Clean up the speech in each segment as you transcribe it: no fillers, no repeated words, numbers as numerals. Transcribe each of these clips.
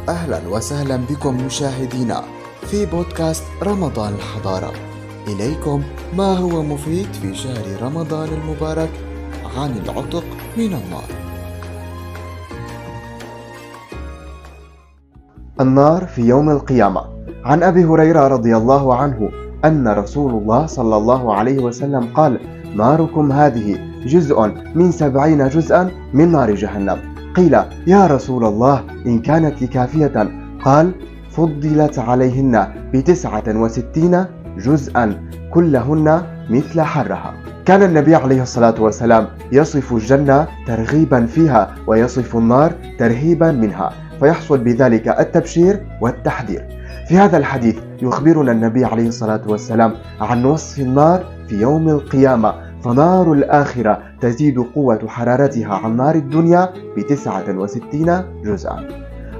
أهلا وسهلا بكم مشاهدينا في بودكاست رمضان الحضارة. إليكم ما هو مفيد في شهر رمضان المبارك عن العتق من النار. النار في يوم القيامة. عن أبي هريرة رضي الله عنه أن رسول الله صلى الله عليه وسلم قال: ناركم هذه جزء من 70 جزءا من نار جهنم. قيل: يا رسول الله إن كانت لكافية؟ قال: فضلت عليهن ب69 جزءا كلهن مثل حرها. كان النبي عليه الصلاة والسلام يصف الجنة ترغيبا فيها ويصف النار ترهيبا منها، فيحصل بذلك التبشير والتحذير. في هذا الحديث يخبرنا النبي عليه الصلاة والسلام عن وصف النار في يوم القيامة، فنار الآخرة تزيد قوة حرارتها عن نار الدنيا ب69 جزءا.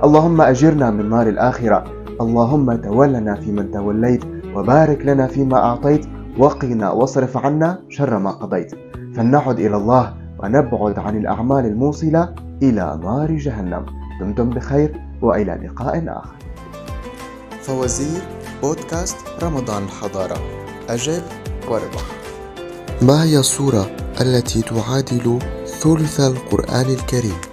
اللهم أجرنا من نار الآخرة. اللهم تولنا فيمن توليت، وبارك لنا فيما أعطيت، وقنا واصرف عنا شر ما قضيت. فلنعد إلى الله ونبعد عن الأعمال الموصلة إلى نار جهنم. دمتم بخير وإلى لقاء آخر. فوزير بودكاست رمضان الحضارة، أجب واربح. ما هي السورة التي تعادل ثلث القرآن الكريم؟